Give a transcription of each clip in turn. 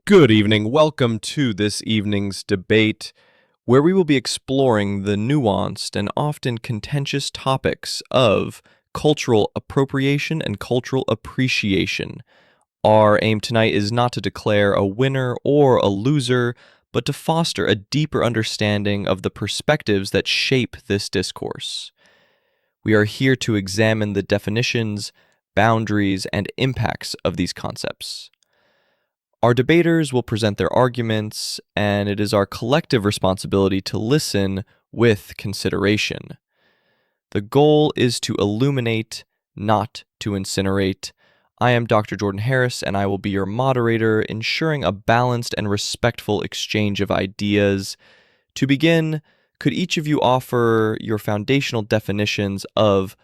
Good evening. Welcome to this evening's debate, where we will be exploring the nuanced and often contentious topics of cultural appropriation and cultural appreciation. Our aim tonight is not to declare a winner or a loser, but to foster a deeper understanding of the perspectives that shape this discourse. We are here to examine the definitions, boundaries, and impacts of these concepts. Our debaters will present their arguments, and it is our collective responsibility to listen with consideration. The goal is to illuminate, not to incinerate. I am Dr. Jordan Harris, and I will be your moderator, ensuring a balanced and respectful exchange of ideas. To begin, could each of you offer your foundational definitions of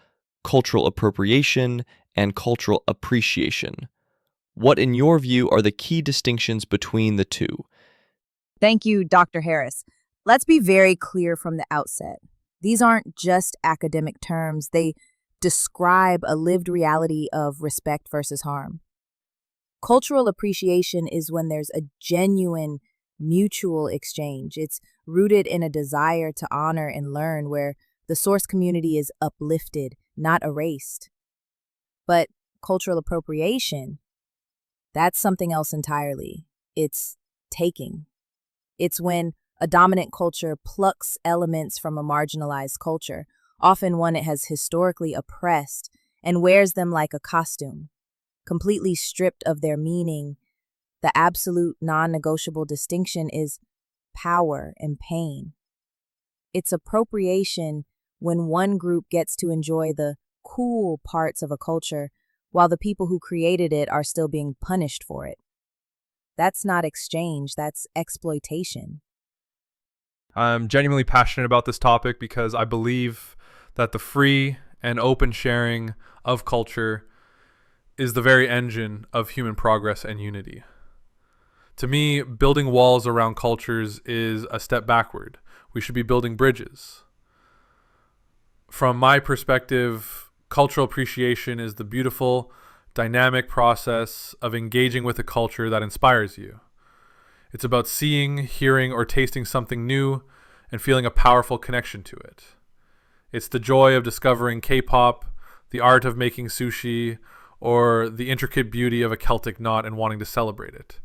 cultural appropriation and cultural appreciation? What, in your view, are the key distinctions between the two? Thank you, Dr. Harris. Let's be very clear from the outset. These aren't just academic terms. They describe a lived reality of respect versus harm. Cultural appreciation is when there's a genuine mutual exchange. It's rooted in a desire to honor and learn, where the source community is uplifted, not erased. But cultural appropriation, that's something else entirely. It's taking. It's when a dominant culture plucks elements from a marginalized culture, often one it has historically oppressed, and wears them like a costume, completely stripped of their meaning. The absolute non-negotiable distinction is power and pain. It's appropriation when one group gets to enjoy the cool parts of a culture while the people who created it are still being punished for it. That's not exchange, that's exploitation. I'm genuinely passionate about this topic because I believe that the free and open sharing of culture is the very engine of human progress and unity. To me, building walls around cultures is a step backward. We should be building bridges. From my perspective, cultural appreciation is the beautiful, dynamic process of engaging with a culture that inspires you. It's about seeing, hearing, or tasting something new and feeling a powerful connection to it. It's the joy of discovering K-pop, the art of making sushi, or the intricate beauty of a Celtic knot and wanting to celebrate it.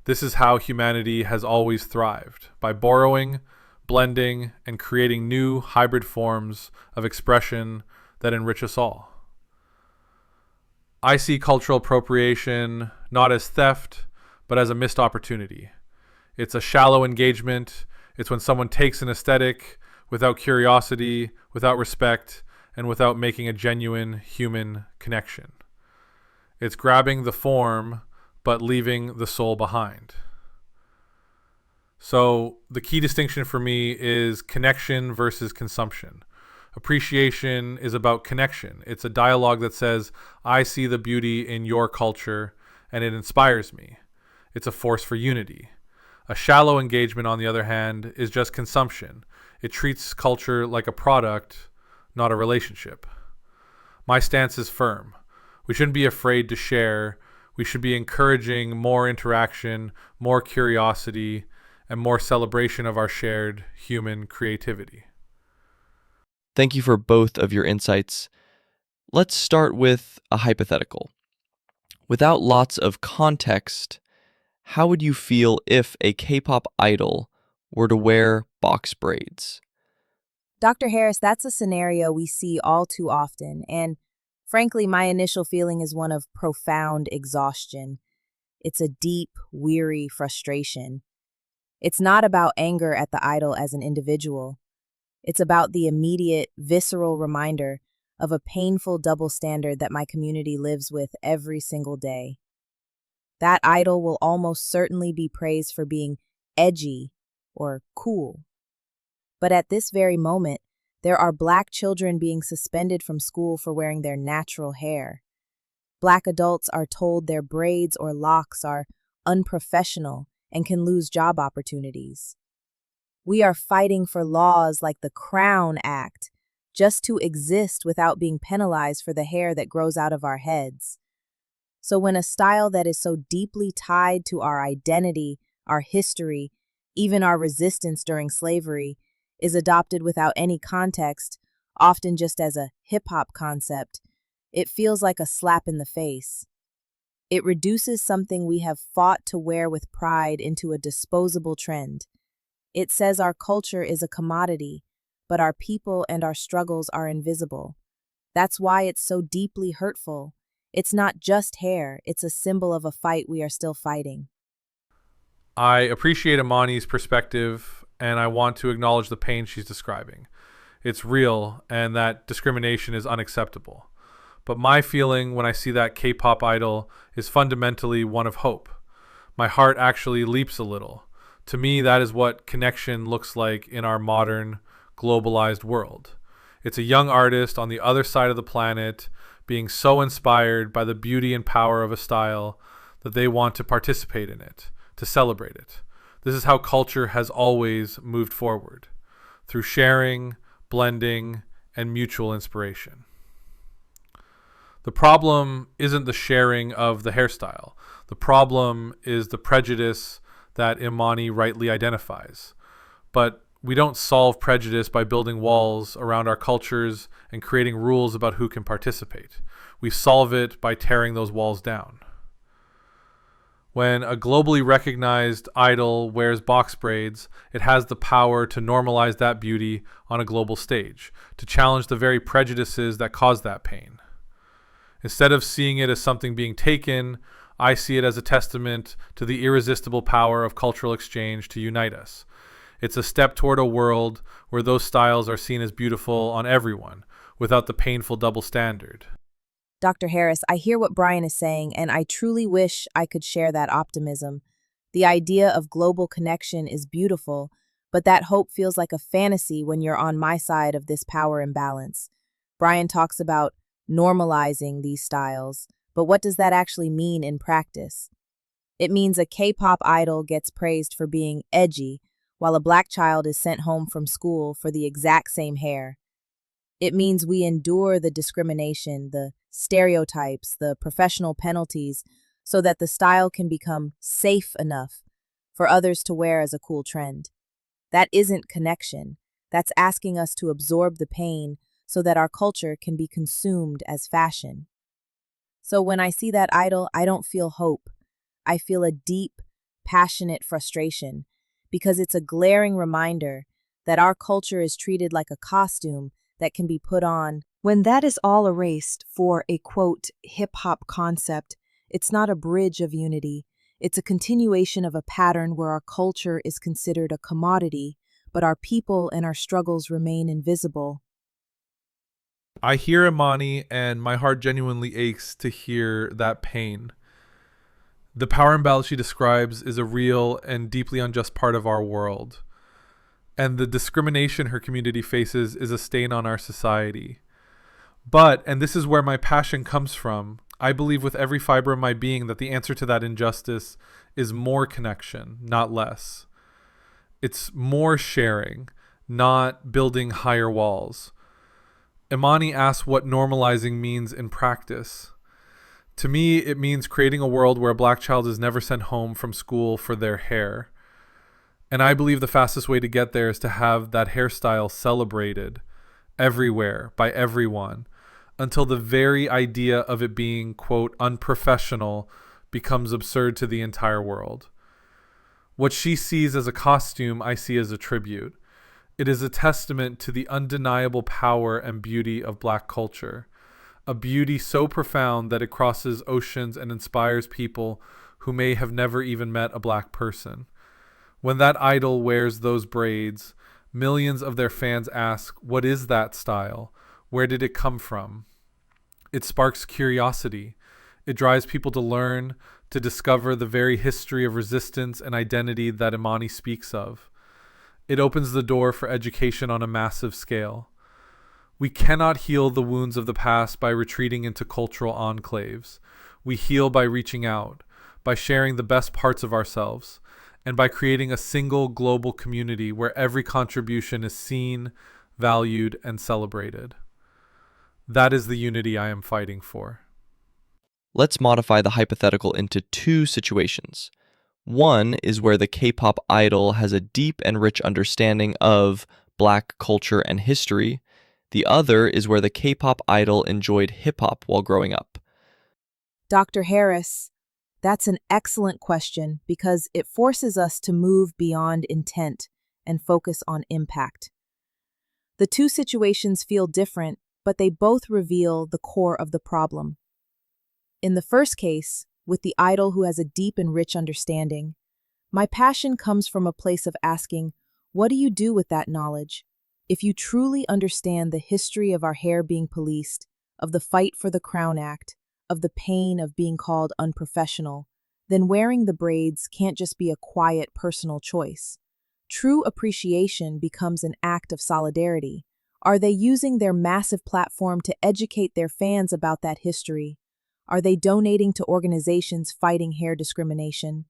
This is how humanity has always thrived, by borrowing, blending, and creating new hybrid forms of expression that enrich us all. I see cultural appropriation not as theft, but as a missed opportunity. It's a shallow engagement. It's when someone takes an aesthetic without curiosity, without respect, and without making a genuine human connection. It's grabbing the form, but leaving the soul behind. So the key distinction for me is connection versus consumption. Appreciation is about connection. It's a dialogue that says, I see the beauty in your culture and it inspires me. It's a force for unity. A shallow engagement, on the other hand, is just consumption. It treats culture like a product, not a relationship. My stance is firm. We shouldn't be afraid to share. We should be encouraging more interaction, more curiosity, and more celebration of our shared human creativity. Thank you for both of your insights. Let's start with a hypothetical. Without lots of context, how would you feel if a K-pop idol were to wear box braids? Dr. Harris, that's a scenario we see all too often, and frankly, my initial feeling is one of profound exhaustion. It's a deep, weary frustration. It's not about anger at the idol as an individual. It's about the immediate, visceral reminder of a painful double standard that my community lives with every single day. That idol will almost certainly be praised for being edgy or cool. But at this very moment, there are Black children being suspended from school for wearing their natural hair. Black adults are told their braids or locks are unprofessional and can lose job opportunities. We are fighting for laws like the Crown Act just to exist without being penalized for the hair that grows out of our heads. So when a style that is so deeply tied to our identity, our history, even our resistance during slavery, is adopted without any context, often just as a hip hop concept, it feels like a slap in the face. It reduces something we have fought to wear with pride into a disposable trend. It says our culture is a commodity, but our people and our struggles are invisible. That's why it's so deeply hurtful. It's not just hair, it's a symbol of a fight we are still fighting. I appreciate Amani's perspective, and I want to acknowledge the pain she's describing. It's real, and that discrimination is unacceptable. But my feeling when I see that K-pop idol is fundamentally one of hope. My heart actually leaps a little. To me, that is what connection looks like in our modern, globalized world. It's a young artist on the other side of the planet being so inspired by the beauty and power of a style that they want to participate in it, to celebrate it. This is how culture has always moved forward, through sharing, blending, and mutual inspiration. The problem isn't the sharing of the hairstyle. The problem is the prejudice that Imani rightly identifies. But we don't solve prejudice by building walls around our cultures and creating rules about who can participate. We solve it by tearing those walls down. When a globally recognized idol wears box braids, it has the power to normalize that beauty on a global stage, to challenge the very prejudices that cause that pain. Instead of seeing it as something being taken, I see it as a testament to the irresistible power of cultural exchange to unite us. It's a step toward a world where those styles are seen as beautiful on everyone, without the painful double standard. Dr. Harris, I hear what Brian is saying, and I truly wish I could share that optimism. The idea of global connection is beautiful, but that hope feels like a fantasy when you're on my side of this power imbalance. Brian talks about normalizing these styles, but what does that actually mean in practice? It means a K-pop idol gets praised for being edgy, while a black child is sent home from school for the exact same hair. It means we endure the discrimination, the stereotypes, the professional penalties, so that the style can become safe enough for others to wear as a cool trend. That isn't connection. That's asking us to absorb the pain so that our culture can be consumed as fashion. So when I see that idol, I don't feel hope. I feel a deep, passionate frustration, because it's a glaring reminder that our culture is treated like a costume that can be put on. When that is all erased for a, quote, hip-hop concept, it's not a bridge of unity. It's a continuation of a pattern where our culture is considered a commodity, but our people and our struggles remain invisible. I hear Imani, and my heart genuinely aches to hear that pain. The power imbalance she describes is a real and deeply unjust part of our world. And the discrimination her community faces is a stain on our society. But, and this is where my passion comes from, I believe with every fiber of my being that the answer to that injustice is more connection, not less. It's more sharing, not building higher walls. Imani asks what normalizing means in practice. To me, it means creating a world where a black child is never sent home from school for their hair. And I believe the fastest way to get there is to have that hairstyle celebrated everywhere by everyone until the very idea of it being, quote, unprofessional becomes absurd to the entire world. What she sees as a costume, I see as a tribute. It is a testament to the undeniable power and beauty of black culture, a beauty so profound that it crosses oceans and inspires people who may have never even met a black person. When that idol wears those braids, millions of their fans ask, what is that style? Where did it come from? It sparks curiosity. It drives people to learn, to discover the very history of resistance and identity that Imani speaks of. It opens the door for education on a massive scale. We cannot heal the wounds of the past by retreating into cultural enclaves. We heal by reaching out, by sharing the best parts of ourselves, and by creating a single global community where every contribution is seen, valued, and celebrated. That is the unity I am fighting for. Let's modify the hypothetical into two situations. One is where the K-pop idol has a deep and rich understanding of Black culture and history. The other is where the K-pop idol enjoyed hip-hop while growing up. Dr. Harris, that's an excellent question because it forces us to move beyond intent and focus on impact. The two situations feel different, but they both reveal the core of the problem. In the first case, with the idol who has a deep and rich understanding, my passion comes from a place of asking, what do you do with that knowledge? If you truly understand the history of our hair being policed, of the fight for the Crown Act, of the pain of being called unprofessional, then wearing the braids can't just be a quiet personal choice. True appreciation becomes an act of solidarity. Are they using their massive platform to educate their fans about that history? Are they donating to organizations fighting hair discrimination?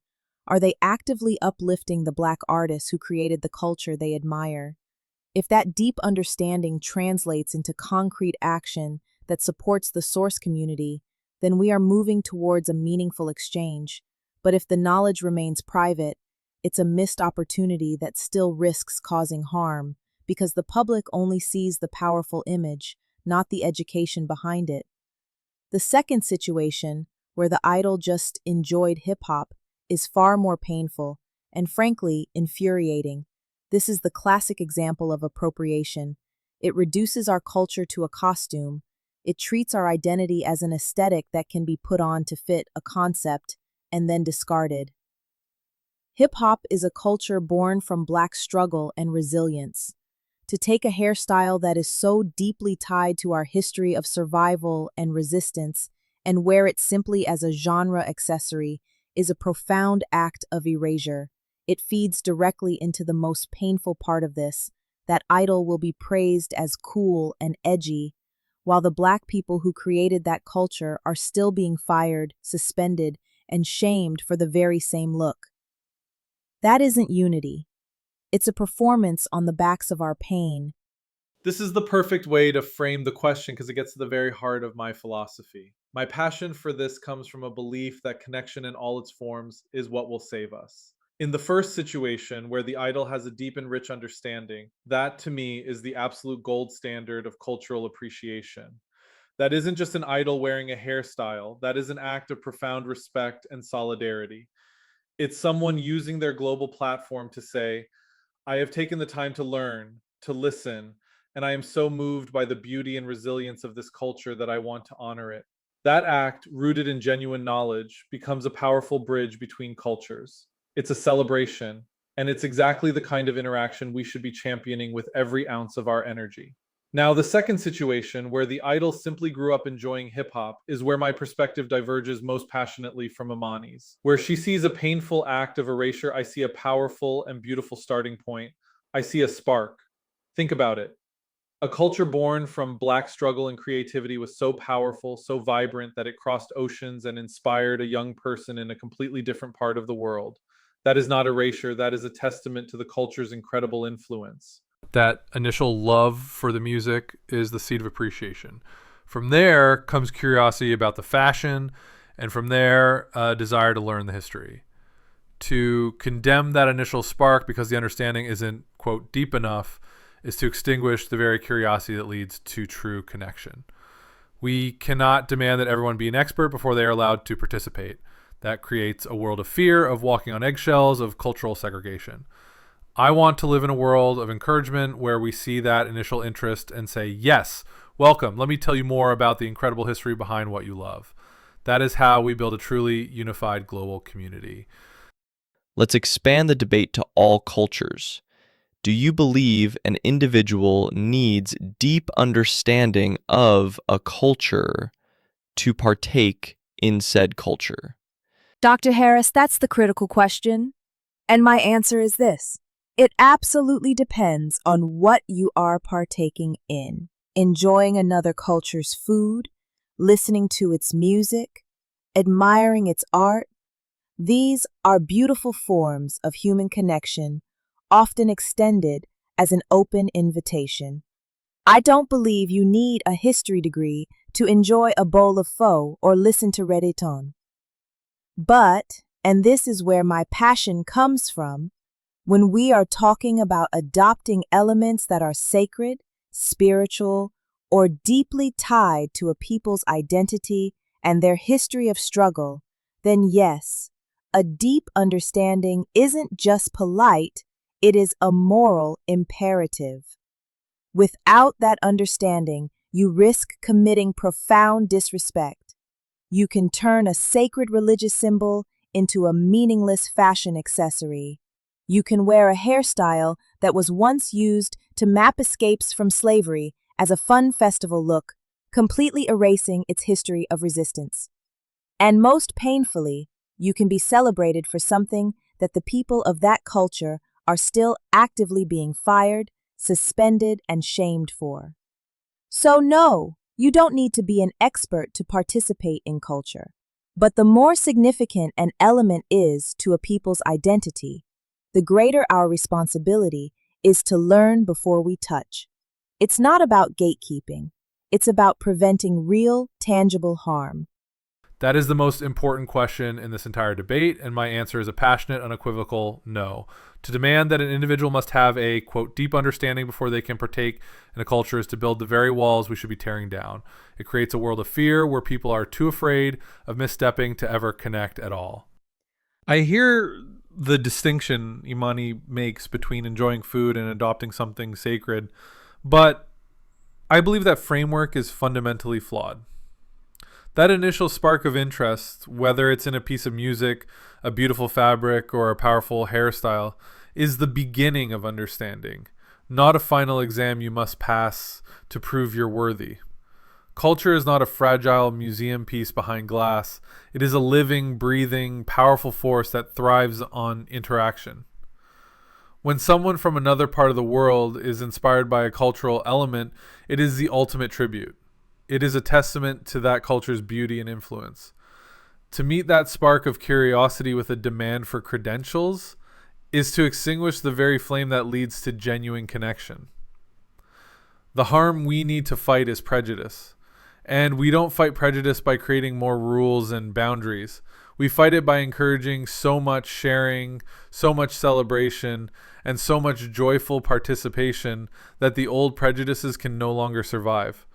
Are they actively uplifting the Black artists who created the culture they admire? If that deep understanding translates into concrete action that supports the source community, then we are moving towards a meaningful exchange. But if the knowledge remains private, it's a missed opportunity that still risks causing harm because the public only sees the powerful image, not the education behind it. The second situation, where the idol just enjoyed hip-hop, is far more painful and, frankly, infuriating. This is the classic example of appropriation. It reduces our culture to a costume. It treats our identity as an aesthetic that can be put on to fit a concept and then discarded. Hip-hop is a culture born from Black struggle and resilience. To take a hairstyle that is so deeply tied to our history of survival and resistance and wear it simply as a genre accessory is a profound act of erasure. It feeds directly into the most painful part of this. That idol will be praised as cool and edgy, while the Black people who created that culture are still being fired, suspended, and shamed for the very same look. That isn't unity. It's a performance on the backs of our pain. This is the perfect way to frame the question because it gets to the very heart of my philosophy. My passion for this comes from a belief that connection in all its forms is what will save us. In the first situation, where the idol has a deep and rich understanding, that to me is the absolute gold standard of cultural appreciation. That isn't just an idol wearing a hairstyle, that is an act of profound respect and solidarity. It's someone using their global platform to say, I have taken the time to learn, to listen, and I am so moved by the beauty and resilience of this culture that I want to honor it. That act, rooted in genuine knowledge, becomes a powerful bridge between cultures. It's a celebration, and it's exactly the kind of interaction we should be championing with every ounce of our energy. Now, the second situation, where the idol simply grew up enjoying hip hop, is where my perspective diverges most passionately from Imani's. Where she sees a painful act of erasure, I see a powerful and beautiful starting point. I see a spark. Think about it. A culture born from Black struggle and creativity was so powerful, so vibrant that it crossed oceans and inspired a young person in a completely different part of the world. That is not erasure, that is a testament to the culture's incredible influence. That initial love for the music is the seed of appreciation. From there comes curiosity about the fashion, and from there, a desire to learn the history. To condemn that initial spark because the understanding isn't, quote, deep enough, is to extinguish the very curiosity that leads to true connection. We cannot demand that everyone be an expert before they are allowed to participate. That creates a world of fear, of walking on eggshells, of cultural segregation. I want to live in a world of encouragement where we see that initial interest and say, yes, welcome. Let me tell you more about the incredible history behind what you love. That is how we build a truly unified global community. Let's expand the debate to all cultures. Do you believe an individual needs deep understanding of a culture to partake in said culture? Dr. Harris, that's the critical question. And my answer is this. It absolutely depends on what you are partaking in. Enjoying another culture's food, listening to its music, admiring its art. These are beautiful forms of human connection, often extended as an open invitation. I don't believe you need a history degree to enjoy a bowl of pho or listen to reggaeton. But, and this is where my passion comes from, when we are talking about adopting elements that are sacred, spiritual, or deeply tied to a people's identity and their history of struggle, then yes, a deep understanding isn't just polite, it is a moral imperative. Without that understanding, you risk committing profound disrespect. You can turn a sacred religious symbol into a meaningless fashion accessory. You can wear a hairstyle that was once used to map escapes from slavery as a fun festival look, completely erasing its history of resistance. And most painfully, you can be celebrated for something that the people of that culture are still actively being fired, suspended, and shamed for. So no, you don't need to be an expert to participate in culture. But the more significant an element is to a people's identity, the greater our responsibility is to learn before we touch. It's not about gatekeeping. It's about preventing real, tangible harm. That is the most important question in this entire debate, and my answer is a passionate, unequivocal no. To demand that an individual must have a, quote, deep understanding before they can partake in a culture is to build the very walls we should be tearing down. It creates a world of fear where people are too afraid of misstepping to ever connect at all. I hear the distinction Imani makes between enjoying food and adopting something sacred, but I believe that framework is fundamentally flawed. That initial spark of interest, whether it's in a piece of music, a beautiful fabric, or a powerful hairstyle, is the beginning of understanding, not a final exam you must pass to prove you're worthy. Culture is not a fragile museum piece behind glass. It is a living, breathing, powerful force that thrives on interaction. When someone from another part of the world is inspired by a cultural element, it is the ultimate tribute. It is a testament to that culture's beauty and influence. To meet that spark of curiosity with a demand for credentials is to extinguish the very flame that leads to genuine connection. The harm we need to fight is prejudice. And we don't fight prejudice by creating more rules and boundaries. We fight it by encouraging so much sharing, so much celebration, and so much joyful participation that the old prejudices can no longer survive.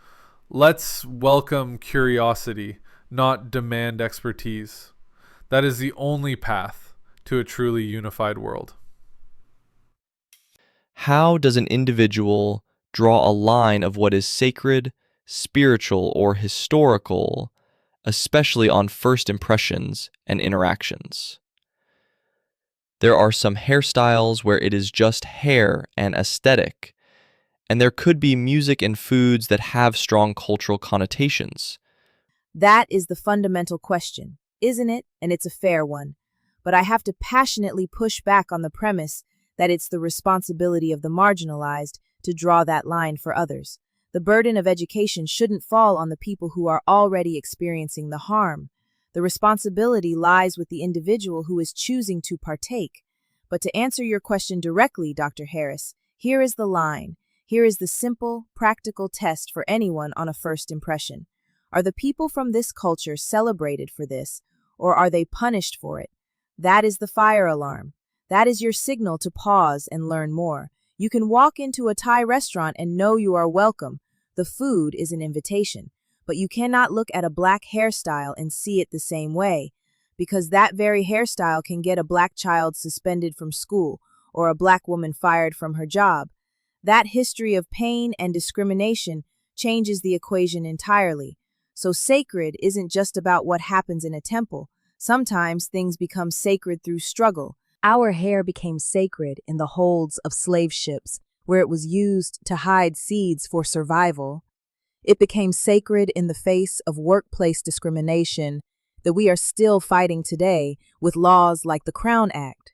Let's welcome curiosity, not demand expertise. That is the only path to a truly unified world. How does an individual draw a line of what is sacred, spiritual, or historical, especially on first impressions and interactions? There are some hairstyles where it is just hair and aesthetic, and there could be music and foods that have strong cultural connotations. That is the fundamental question, isn't it? And it's a fair one. But I have to passionately push back on the premise that it's the responsibility of the marginalized to draw that line for others. The burden of education shouldn't fall on the people who are already experiencing the harm. The responsibility lies with the individual who is choosing to partake. But to answer your question directly, Dr. Harris, here is the line. Here is the simple, practical test for anyone on a first impression. Are the people from this culture celebrated for this, or are they punished for it? That is the fire alarm. That is your signal to pause and learn more. You can walk into a Thai restaurant and know you are welcome. The food is an invitation, but you cannot look at a black hairstyle and see it the same way, because that very hairstyle can get a black child suspended from school or a black woman fired from her job. That history of pain and discrimination changes the equation entirely. So sacred isn't just about what happens in a temple. Sometimes things become sacred through struggle. Our hair became sacred in the holds of slave ships, where it was used to hide seeds for survival. It became sacred in the face of workplace discrimination that we are still fighting today with laws like the Crown Act.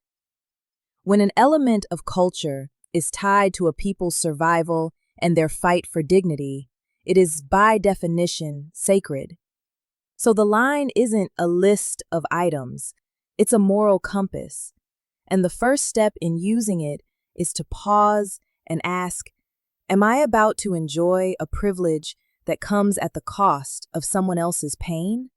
When an element of culture is tied to a people's survival and their fight for dignity, it is by definition sacred. So the line isn't a list of items, it's a moral compass. And the first step in using it is to pause and ask, am I about to enjoy a privilege that comes at the cost of someone else's pain?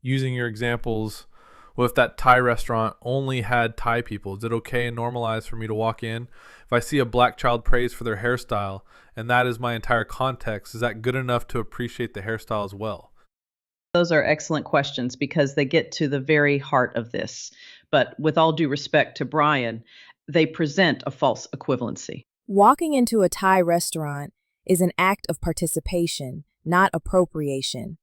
Using your examples, well, if that Thai restaurant only had Thai people, is it okay and normalized for me to walk in? If I see a black child praised for their hairstyle and that is my entire context, is that good enough to appreciate the hairstyle as well? Those are excellent questions because they get to the very heart of this. But with all due respect to Brian, they present a false equivalency. Walking into a Thai restaurant is an act of participation, not appropriation.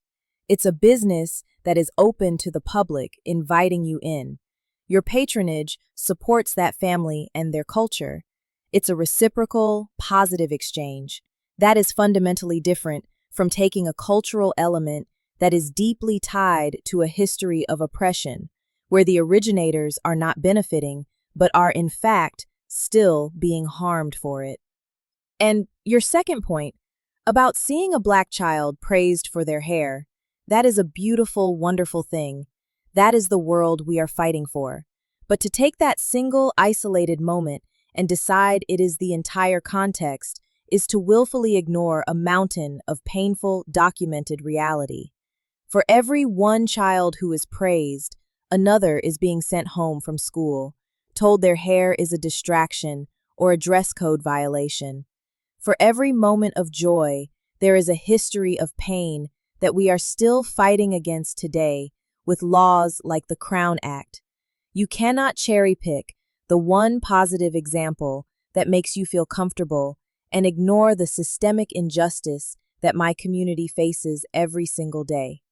It's a business that is open to the public, inviting you in. Your patronage supports that family and their culture. It's a reciprocal, positive exchange. That is fundamentally different from taking a cultural element that is deeply tied to a history of oppression, where the originators are not benefiting, but are in fact still being harmed for it. And your second point about seeing a black child praised for their hair, that is a beautiful, wonderful thing. That is the world we are fighting for. But to take that single, isolated moment and decide it is the entire context is to willfully ignore a mountain of painful, documented reality. For every one child who is praised, another is being sent home from school, told their hair is a distraction or a dress code violation. For every moment of joy, there is a history of pain that we are still fighting against today with laws like the Crown Act. You cannot cherry pick the one positive example that makes you feel comfortable and ignore the systemic injustice that my community faces every single day.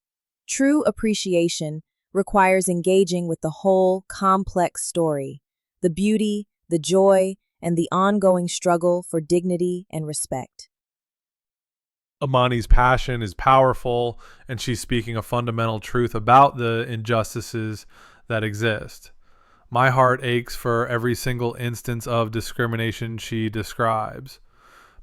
True appreciation requires engaging with the whole complex story, the beauty, the joy, and the ongoing struggle for dignity and respect. Amani's passion is powerful, and she's speaking a fundamental truth about the injustices that exist. My heart aches for every single instance of discrimination she describes.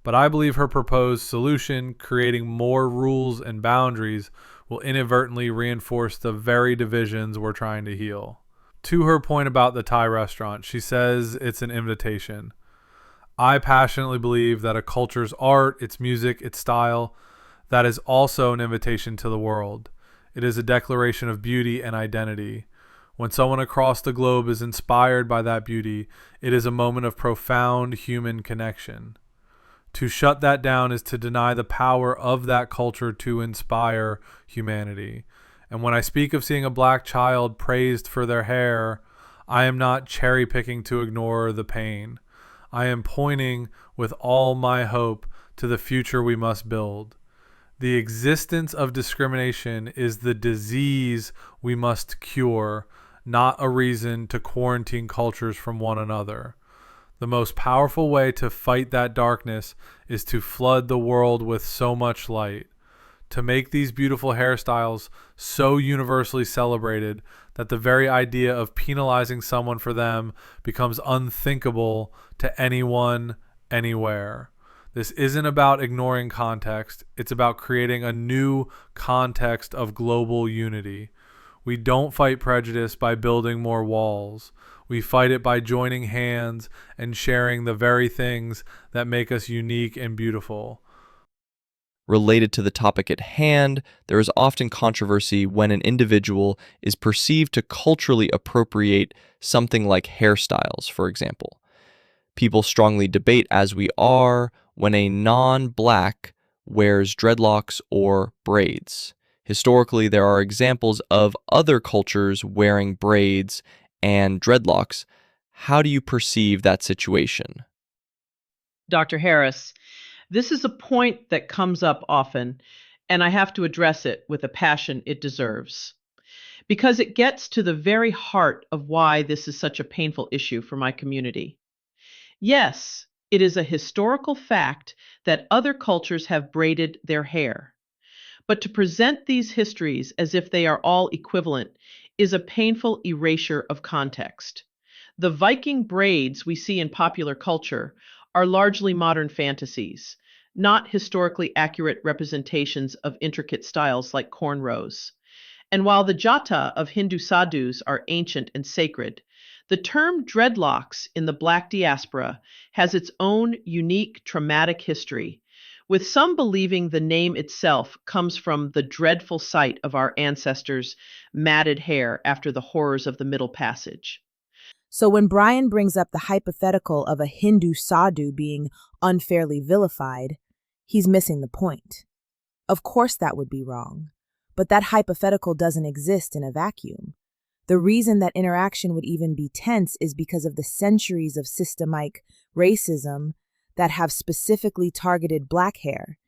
But I believe her proposed solution, creating more rules and boundaries, will inadvertently reinforce the very divisions we're trying to heal. To her point about the Thai restaurant, she says it's an invitation. I passionately believe that a culture's art, its music, its style, that is also an invitation to the world. It is a declaration of beauty and identity. When someone across the globe is inspired by that beauty, it is a moment of profound human connection. To shut that down is to deny the power of that culture to inspire humanity. And when I speak of seeing a black child praised for their hair, I am not cherry picking to ignore the pain. I am pointing with all my hope to the future we must build. The existence of discrimination is the disease we must cure, not a reason to quarantine cultures from one another. The most powerful way to fight that darkness is to flood the world with so much light, to make these beautiful hairstyles so universally celebrated that the very idea of penalizing someone for them becomes unthinkable to anyone, anywhere. This isn't about ignoring context. It's about creating a new context of global unity. We don't fight prejudice by building more walls. We fight it by joining hands and sharing the very things that make us unique and beautiful. Related to the topic at hand, there is often controversy when an individual is perceived to culturally appropriate something like hairstyles, for example. People strongly debate, as we are, when a non-black wears dreadlocks or braids. Historically, there are examples of other cultures wearing braids and dreadlocks. How do you perceive that situation? Dr. Harris, this is a point that comes up often, and I have to address it with a passion it deserves, because it gets to the very heart of why this is such a painful issue for my community. Yes, it is a historical fact that other cultures have braided their hair. But to present these histories as if they are all equivalent is a painful erasure of context. The Viking braids we see in popular culture are largely modern fantasies, not historically accurate representations of intricate styles like cornrows. And while the jata of Hindu sadhus are ancient and sacred, the term dreadlocks in the Black diaspora has its own unique traumatic history, with some believing the name itself comes from the dreadful sight of our ancestors' matted hair after the horrors of the Middle Passage. So when Brian brings up the hypothetical of a Hindu sadhu being unfairly vilified, he's missing the point. Of course that would be wrong, but that hypothetical doesn't exist in a vacuum. The reason that interaction would even be tense is because of the centuries of systemic racism that have specifically targeted Black hair,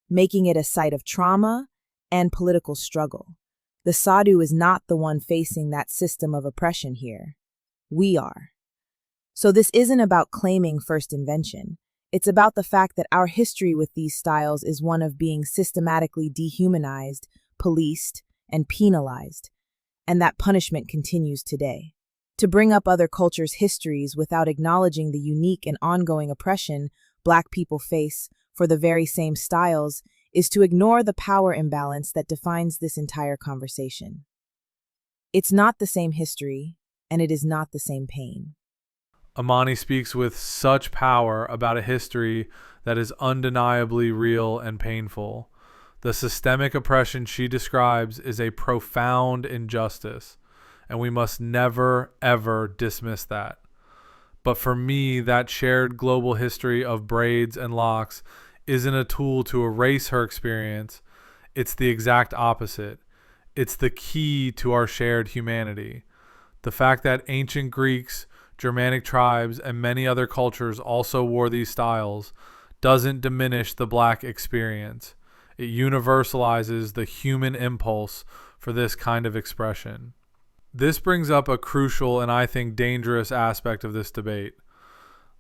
making it a site of trauma and political struggle. The sadhu is not the one facing that system of oppression here. We are. So this isn't about claiming first invention. It's about the fact that our history with these styles is one of being systematically dehumanized, policed, and penalized, and that punishment continues today. To bring up other cultures' histories without acknowledging the unique and ongoing oppression Black people face for the very same styles is to ignore the power imbalance that defines this entire conversation. It's not the same history, and it is not the same pain. Amani speaks with such power about a history that is undeniably real and painful. The systemic oppression she describes is a profound injustice, and we must never, ever dismiss that. But for me, that shared global history of braids and locks isn't a tool to erase her experience. It's the exact opposite. It's the key to our shared humanity. The fact that ancient Greeks, Germanic tribes, and many other cultures also wore these styles doesn't diminish the Black experience. It universalizes the human impulse for this kind of expression. This brings up a crucial and I think dangerous aspect of this debate.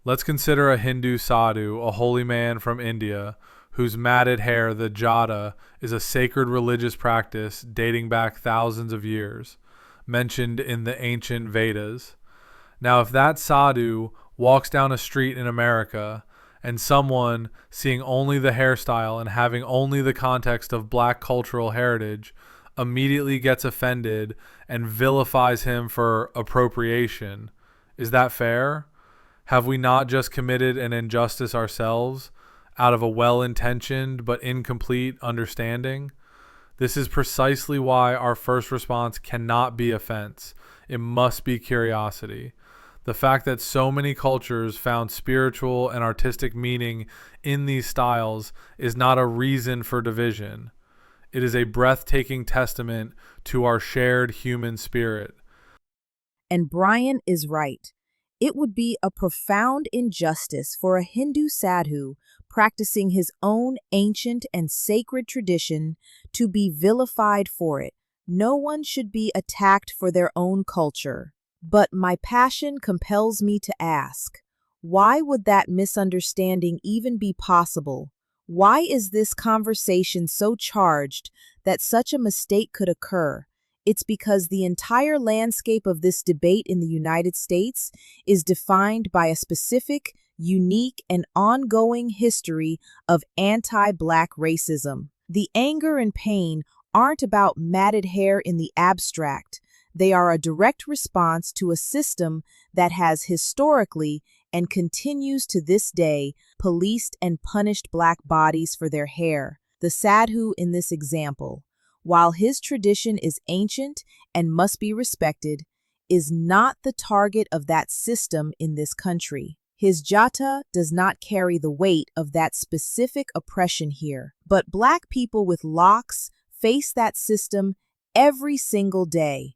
Let's consider a Hindu sadhu, a holy man from India, whose matted hair, the jata, is a sacred religious practice dating back thousands of years, mentioned in the ancient Vedas. Now, if that sadhu walks down a street in America and someone seeing only the hairstyle and having only the context of Black cultural heritage immediately gets offended and vilifies him for appropriation, is that fair? Have we not just committed an injustice ourselves out of a well-intentioned but incomplete understanding? This is precisely why our first response cannot be offense. It must be curiosity. The fact that so many cultures found spiritual and artistic meaning in these styles is not a reason for division. It is a breathtaking testament to our shared human spirit. And Brian is right. It would be a profound injustice for a Hindu sadhu practicing his own ancient and sacred tradition to be vilified for it. No one should be attacked for their own culture. But my passion compels me to ask, why would that misunderstanding even be possible? Why is this conversation so charged that such a mistake could occur? It's because the entire landscape of this debate in the United States is defined by a specific, unique, and ongoing history of anti-Black racism. The anger and pain aren't about matted hair in the abstract. They are a direct response to a system that has historically and continues to this day policed and punished Black bodies for their hair. The sadhu in this example, while his tradition is ancient and must be respected, is not the target of that system in this country. His jata does not carry the weight of that specific oppression here, but Black people with locks face that system every single day.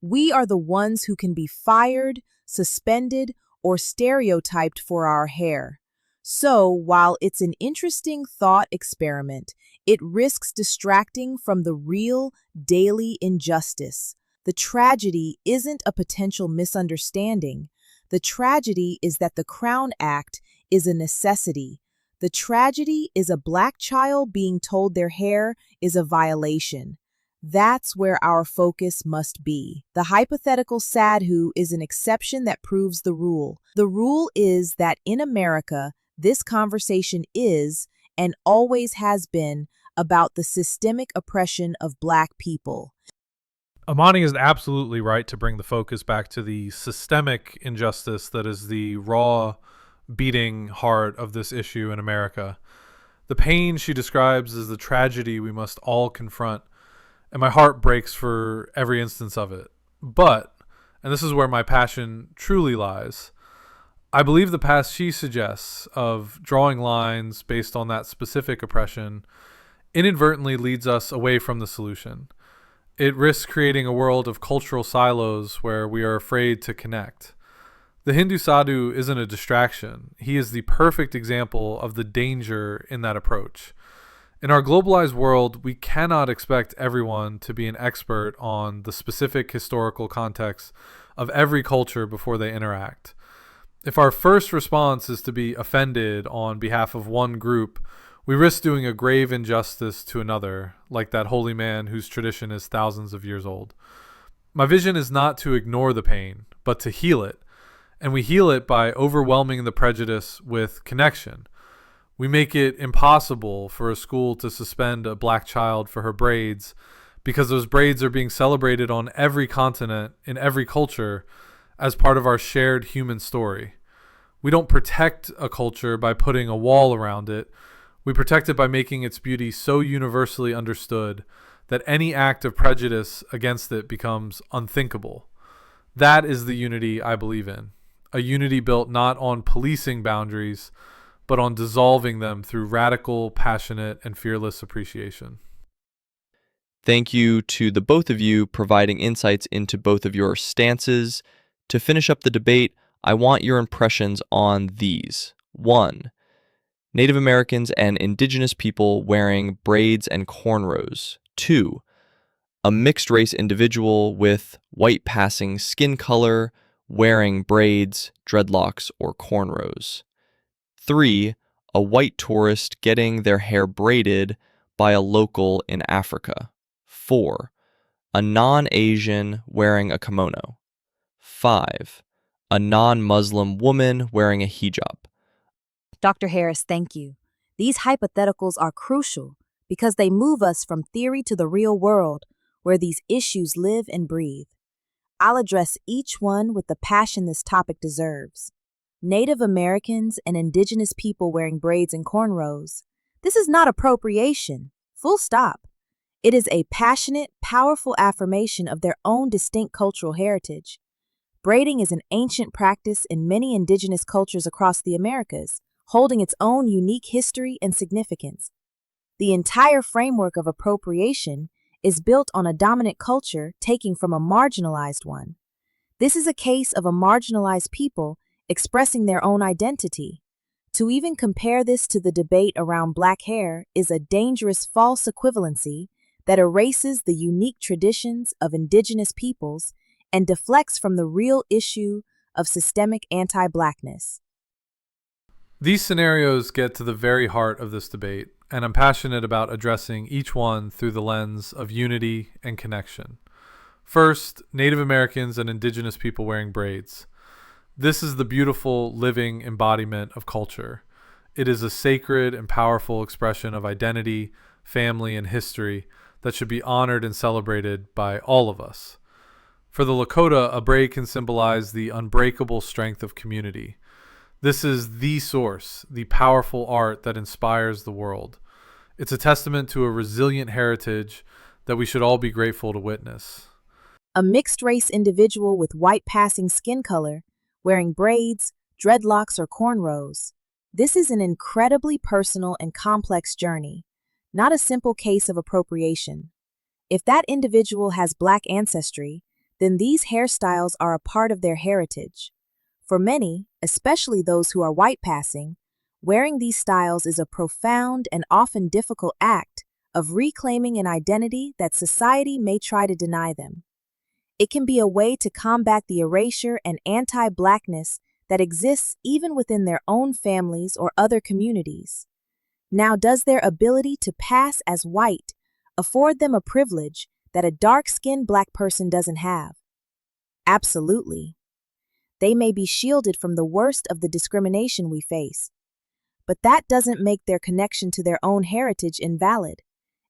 We are the ones who can be fired, suspended, or stereotyped for our hair. So, while it's an interesting thought experiment, it risks distracting from the real, daily injustice. The tragedy isn't a potential misunderstanding. The tragedy is that the Crown Act is a necessity. The tragedy is a Black child being told their hair is a violation. That's where our focus must be. The hypothetical sadhu is an exception that proves the rule. The rule is that in America, this conversation is, and always has been, about the systemic oppression of Black people. Amani is absolutely right to bring the focus back to the systemic injustice that is the raw, beating heart of this issue in America. The pain she describes is the tragedy we must all confront, and my heart breaks for every instance of it. But, and this is where my passion truly lies, I believe the path she suggests of drawing lines based on that specific oppression inadvertently leads us away from the solution. It risks creating a world of cultural silos where we are afraid to connect. The Hindu sadhu isn't a distraction. He is the perfect example of the danger in that approach. In our globalized world, we cannot expect everyone to be an expert on the specific historical context of every culture before they interact. If our first response is to be offended on behalf of one group, we risk doing a grave injustice to another, like that holy man whose tradition is thousands of years old. My vision is not to ignore the pain, but to heal it. And we heal it by overwhelming the prejudice with connection. We make it impossible for a school to suspend a black child for her braids because those braids are being celebrated on every continent, in every culture, as part of our shared human story. We don't protect a culture by putting a wall around it. We protect it by making its beauty so universally understood that any act of prejudice against it becomes unthinkable. That is the unity I believe in. A unity built not on policing boundaries, but on dissolving them through radical, passionate, and fearless appreciation. Thank you to the both of you providing insights into both of your stances. To finish up the debate, I want your impressions on these. 1. Native Americans and indigenous people wearing braids and cornrows. 2. A mixed-race individual with white-passing skin color wearing braids, dreadlocks, or cornrows. 3. A white tourist getting their hair braided by a local in Africa. 4. A non-Asian wearing a kimono. 5. A non-Muslim woman wearing a hijab. Dr. Harris, thank you. These hypotheticals are crucial because they move us from theory to the real world where these issues live and breathe. I'll address each one with the passion this topic deserves. Native Americans and indigenous people wearing braids and cornrows. This is not appropriation. Full stop. It is a passionate, powerful affirmation of their own distinct cultural heritage. Braiding is an ancient practice in many indigenous cultures across the Americas, holding its own unique history and significance. The entire framework of appropriation is built on a dominant culture taking from a marginalized one. This is a case of a marginalized people expressing their own identity. To even compare this to the debate around black hair is a dangerous false equivalency that erases the unique traditions of indigenous peoples and deflects from the real issue of systemic anti-blackness. These scenarios get to the very heart of this debate, and I'm passionate about addressing each one through the lens of unity and connection. First, Native Americans and indigenous people wearing braids. This is the beautiful, living embodiment of culture. It is a sacred and powerful expression of identity, family, and history that should be honored and celebrated by all of us. For the Lakota, a braid can symbolize the unbreakable strength of community. This is the source, the powerful art that inspires the world. It's a testament to a resilient heritage that we should all be grateful to witness. A mixed-race individual with white-passing skin color, wearing braids, dreadlocks, or cornrows. This is an incredibly personal and complex journey, not a simple case of appropriation. If that individual has black ancestry, then these hairstyles are a part of their heritage. For many, especially those who are white-passing, wearing these styles is a profound and often difficult act of reclaiming an identity that society may try to deny them. It can be a way to combat the erasure and anti-blackness that exists even within their own families or other communities. Now, does their ability to pass as white afford them a privilege that a dark-skinned black person doesn't have? Absolutely. They may be shielded from the worst of the discrimination we face. But that doesn't make their connection to their own heritage invalid.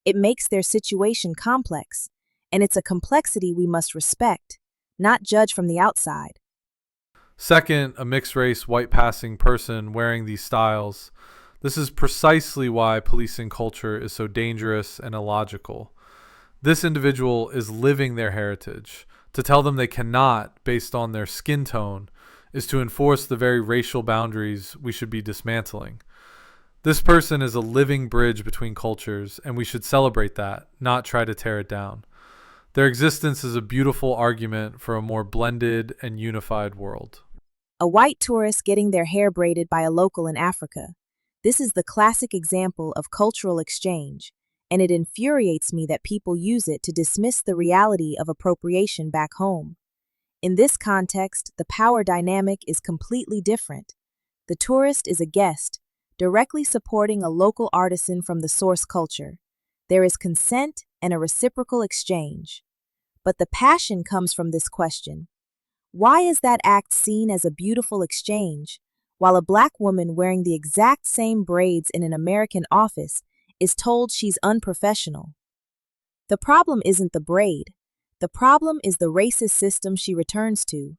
It makes their situation complex, and it's a complexity we must respect, not judge from the outside. Second, a mixed-race white-passing person wearing these styles. This is precisely why policing culture is so dangerous and illogical. This individual is living their heritage. To tell them they cannot, based on their skin tone, is to enforce the very racial boundaries we should be dismantling. This person is a living bridge between cultures, and we should celebrate that, not try to tear it down. Their existence is a beautiful argument for a more blended and unified world. A white tourist getting their hair braided by a local in Africa. This is the classic example of cultural exchange, and it infuriates me that people use it to dismiss the reality of appropriation back home. In this context, the power dynamic is completely different. The tourist is a guest, directly supporting a local artisan from the source culture. There is consent and a reciprocal exchange. But the passion comes from this question. Why is that act seen as a beautiful exchange, while a black woman wearing the exact same braids in an American office is told she's unprofessional? The problem isn't the braid. The problem is the racist system she returns to.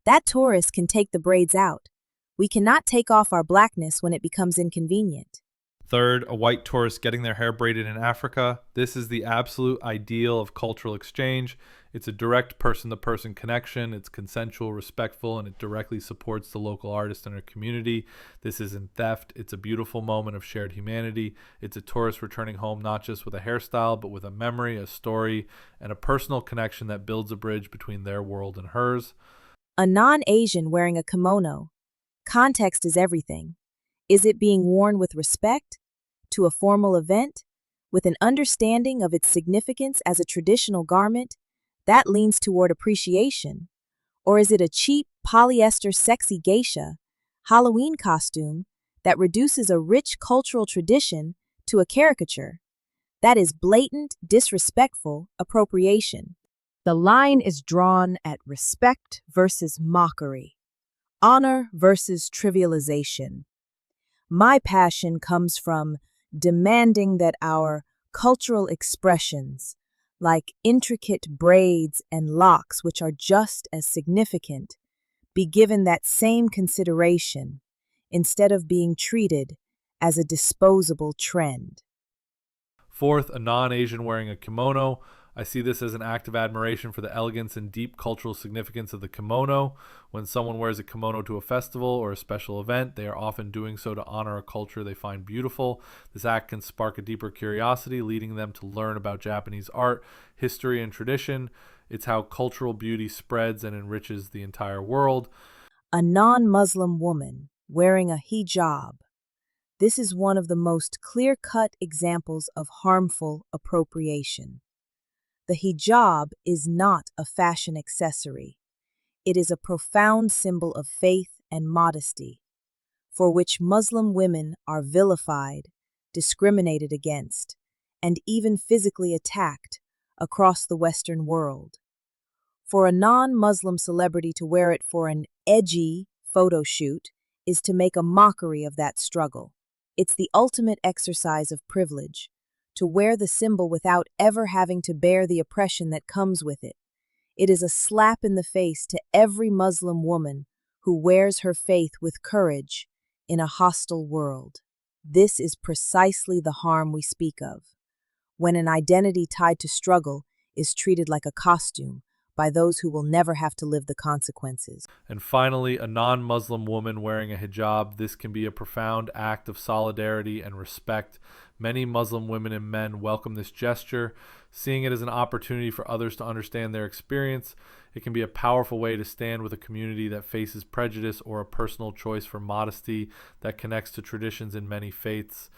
That tourist can take the braids out. We cannot take off our blackness when it becomes inconvenient. Third, a white tourist getting their hair braided in Africa. This is the absolute ideal of cultural exchange. It's a direct person-to-person connection. It's consensual, respectful, and it directly supports the local artist and her community. This isn't theft. It's a beautiful moment of shared humanity. It's a tourist returning home not just with a hairstyle, but with a memory, a story, and a personal connection that builds a bridge between their world and hers. A non-Asian wearing a kimono. Context is everything. Is it being worn with respect? To a formal event? With an understanding of its significance as a traditional garment? That leans toward appreciation. Or is it a cheap, polyester sexy geisha, Halloween costume that reduces a rich cultural tradition to a caricature? That is blatant, disrespectful appropriation. The line is drawn at respect versus mockery, honor versus trivialization. My passion comes from demanding that our cultural expressions, like intricate braids and locks which are just as significant, be given that same consideration instead of being treated as a disposable trend. Fourth, a non-Asian wearing a kimono. I see this as an act of admiration for the elegance and deep cultural significance of the kimono. When someone wears a kimono to a festival or a special event, they are often doing so to honor a culture they find beautiful. This act can spark a deeper curiosity, leading them to learn about Japanese art, history, and tradition. It's how cultural beauty spreads and enriches the entire world. A non-Muslim woman wearing a hijab. This is one of the most clear-cut examples of harmful appropriation. The hijab is not a fashion accessory. It is a profound symbol of faith and modesty, for which Muslim women are vilified, discriminated against, and even physically attacked across the Western world. For a non-Muslim celebrity to wear it for an edgy photo shoot is to make a mockery of that struggle. It's the ultimate exercise of privilege, to wear the symbol without ever having to bear the oppression that comes with it. It is a slap in the face to every Muslim woman who wears her faith with courage in a hostile world. This is precisely the harm we speak of, when an identity tied to struggle is treated like a costume by those who will never have to live the consequences. And finally, a non-Muslim woman wearing a hijab. This can be a profound act of solidarity and respect. Many Muslim women and men welcome this gesture, seeing it as an opportunity for others to understand their experience. It can be a powerful way to stand with a community that faces prejudice, or a personal choice for modesty that connects to traditions in many faiths.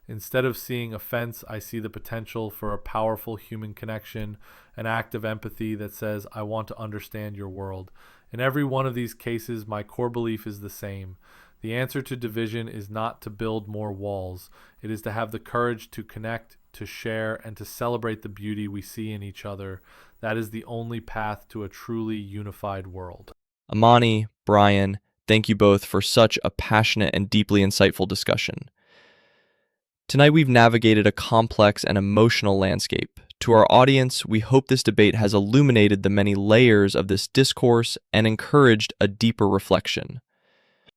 Instead of seeing offense, I see the potential for a powerful human connection, an act of empathy that says, I want to understand your world. In every one of these cases, my core belief is the same. The answer to division is not to build more walls. It is to have the courage to connect, to share, and to celebrate the beauty we see in each other. That is the only path to a truly unified world. Amani, Brian, thank you both for such a passionate and deeply insightful discussion. Tonight we've navigated a complex and emotional landscape. To our audience, we hope this debate has illuminated the many layers of this discourse and encouraged a deeper reflection.